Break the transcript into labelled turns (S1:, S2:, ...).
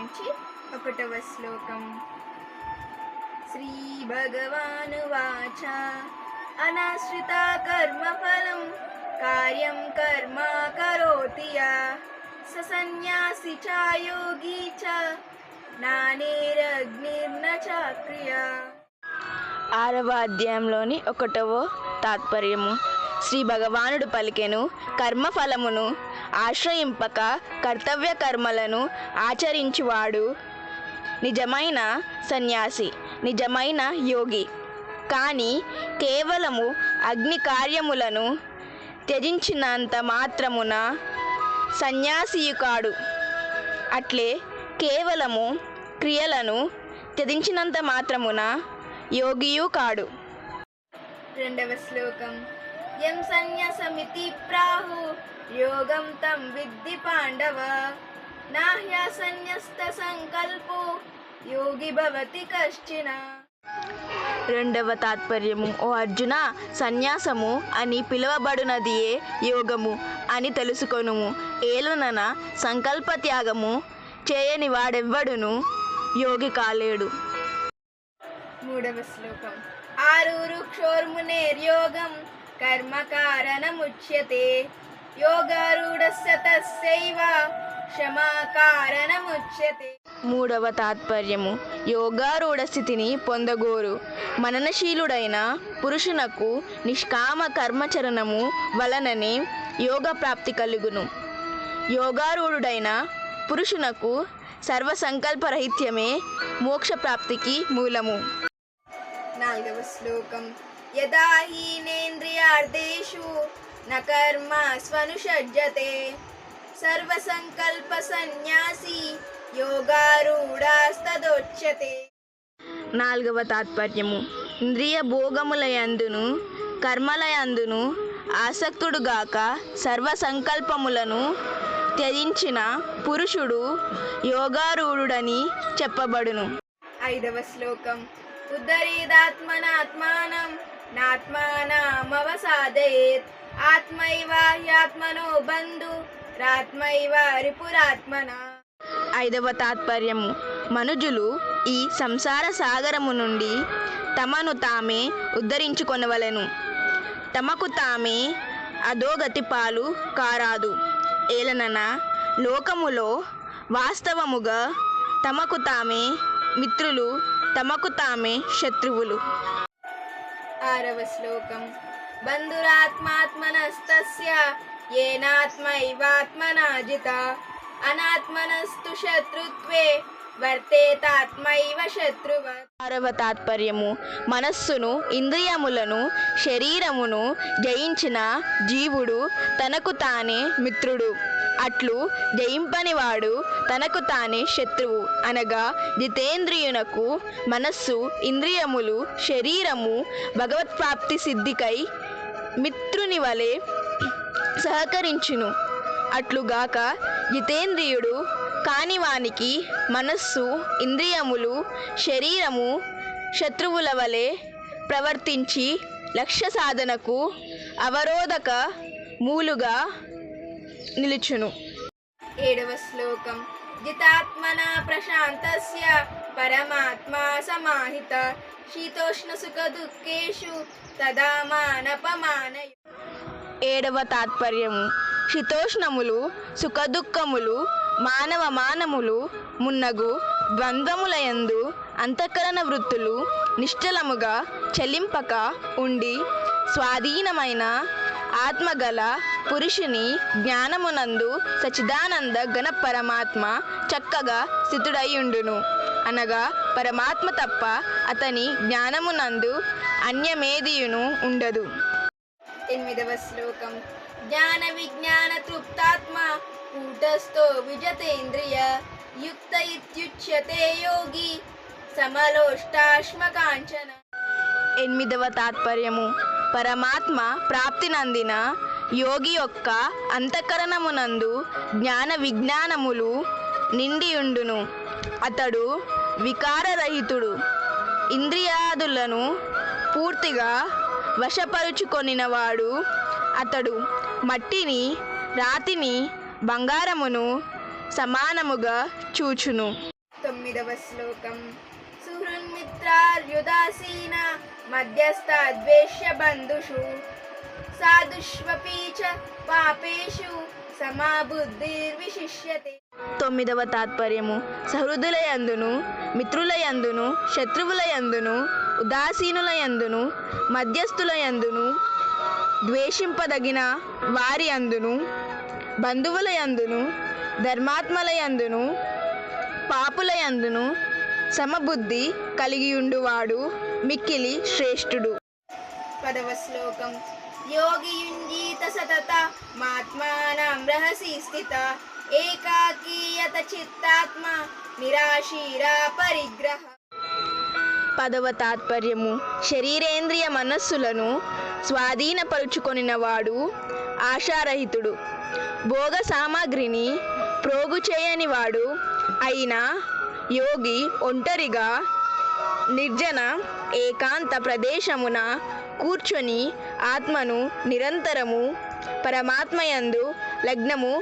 S1: నుంచి 1వ శ్లోకం. శ్రీ భగవానువాచ అనాశ్రిత కర్మఫలం కార్యం కర్మ కరోతి యః స సన్యాసి చ యోగి చ నానేరగ్నిర్న చాక్రియా.
S2: 6వ అధ్యాయంలోని 1వ తాత్పర్యము. శ్రీ భగవానుడు పలికెను, కర్మఫలమును ఆశ్రయింపక కర్తవ్య కర్మలను ఆచరించువాడు నిజమైన సన్యాసి, నిజమైన యోగి. కానీ కేవలము అగ్ని కార్యములను త్యజించినంత మాత్రమున సన్యాసియు కాడు. అట్లే కేవలము క్రియలను త్యజించినంత మాత్రమున యోగియు కాడు.
S1: 2వ శ్లోకం. యం సన్యాసమితి ప్రాహు యోగం తం విద్ధి పాండవ నాహ్య సన్యస్త సంకల్పో యోగి భవతి కశ్చిన.
S2: 2వ తాత్పర్యము. ఓ అర్జున, సన్యాసము అని పిలువబడునదియే యోగము అని తెలుసుకొనుము. ఏలనన సంకల్ప త్యాగము చేయని వాడెవ్వడును యోగి కాలేడు.
S1: 3వ శ్లోకం. ఆరురుక్షోర్మునేర్యోగం కర్మ కారణముచ్యతే యోగారూఢస్య తస్యైవ క్షమా కారణముచ్యతే.
S2: 3వ తాత్పర్యము. యోగారూఢ స్థితిని పొందగోరు మననశీలుడైన పురుషునకు నిష్కామ కర్మచరణము వలననే యోగ ప్రాప్తి కలుగును. యోగారూఢుడైన పురుషునకు సర్వసంకల్పరహిత్యమే మోక్ష ప్రాప్తికి మూలము.
S1: 4వ శ్లోకం. యదా హీనేంద్రియార్థేషు న కర్మ స్వనుషజ్జతే సర్వసంకల్ప సన్యాసి యోగారూఢస్తదోచ్యతే.
S2: 4వ తాత్పర్యము. ఇంద్రియ భోగములయందును కర్మలయందును ఆసక్తుడుగాక సర్వసంకల్పములను త్యజించిన పురుషుడు యోగారూఢుడని చెప్పబడును.
S1: 5వ శ్లోకం. ఉద్ధరేదాత్మనాత్మానం నాత్మానమవసాదయేత్ ఆత్మైవ హ్యాత్మనో బంధు రాత్మైవ రిపురాత్మన.
S2: 5వ తాత్పర్యము. మనుజులు ఈ సంసార సాగరము నుండి తమను తామే ఉద్ధరించుకొనవలెను. తమకు తామే అధోగతి పాలు కారాదు. ఏలనన లోకములో వాస్తవముగా తమకు తామే మిత్రులు, తమకు తామే శత్రువులు.
S1: 6వ శ్లోకం. బంధురాత్మాత్మనస్తస్య ఏనాత్మైవాత్మనా జితా అనాత్మనస్తు శత్రుత్వే వర్తేతాత్మైవ శత్రువత్.
S2: 6వ తాత్పర్యము. మనస్సును ఇంద్రియములను శరీరమును జయించిన జీవుడు తనకు తానే మిత్రుడు. అట్లు జయింపనివాడు తనకు తానే శత్రువు. అనగా జితేంద్రియునకు మనస్సు, ఇంద్రియములు, శరీరము భగవత్ప్రాప్తి సిద్ధికై మిత్రుని వలె సహకరించును. అట్లుగాక జితేంద్రియుడు కానివానికి మనస్సు, ఇంద్రియములు, శరీరము శత్రువుల వలె ప్రవర్తించి లక్ష్య సాధనకు అవరోధక మూలుగా నిలుచును.
S1: 7వ శ్లోకం. జితాత్మన ప్రశాంతస్య పరమాత్మా సమాహిత శీతోష్ణ సుఖ దుఃఖేషు తదా మానపమానయ.
S2: 7వ తాత్పర్యము. శీతోష్ణములు, సుఖదుఖములు, మానవమానములు మున్నగు ద్వంద్వములయందు అంతఃకరణ వృత్తులు నిశ్చలముగా చెలింపక ఉండి స్వాధీనమైన ఆత్మగల పురుషుని జ్ఞానమునందు సచిదానంద గణ పరమాత్మ చక్కగా స్థితుడైయుండును. అనగా పరమాత్మ తప్ప అతని జ్ఞానమునందు అన్యమేదియును ఉండదు.
S1: 8వ శ్లోకం. జ్ఞాన విజ్ఞాన తృప్తాత్మ కూటస్థో విజతేంద్రియ యుక్త ఇత్యుచ్యతే యోగి సమలోష్టాశ్మకాంచన.
S2: 8వ తాత్పర్యము. పరమాత్మ ప్రాప్తి నందిన యోగి యొక్క అంతఃకరణమునందు జ్ఞాన విజ్ఞానములు నిండియుండును. అతడు వికారరహితుడు. ఇంద్రియాదులను పూర్తిగా వశపరుచుకొనినవాడు. అతడు మట్టిని, రాతిని, బంగారమును సమానముగా చూచును.
S1: 9వ శ్లోకం. సుహృన్మిత్రార్యుదాసీన మధ్యస్థ ద్వేష్య బంధుషు సాధుష్వపి చ పాపేషు సమాబుద్ధిర్విశిష్యతే.
S2: 9వ తాత్పర్యము. సహృదులయందును మిత్రులయందును శత్రువులయందును ఉదాసీనులయందును మధ్యస్థులయందును ద్వేషింపదగిన వారి అందును బంధువులయందును ధర్మాత్మలయందును పాపులయందును సమబుద్ధి కలిగియుండువాడు మిక్కిలి శ్రేష్ఠుడు.
S1: 10వ శ్లోకం. యోగియుంజీత సతత మాత్మానం రహసి స్థిత ఏకాకీయత చిత్తాత్మ నిరాశీరా పరిగ్రహ.
S2: 10వ తాత్పర్యము. శరీరేంద్రియ మనస్సులను స్వాధీనపరుచుకొనినవాడు ఆశారహితుడు, భోగ సామాగ్రిని ప్రోగు చేయనివాడు అయిన యోగి ఒంటరిగా నిర్జన ఏకాంత ప్రదేశమున కూర్చొని ఆత్మను నిరంతరము పరమాత్మయందు లగ్నము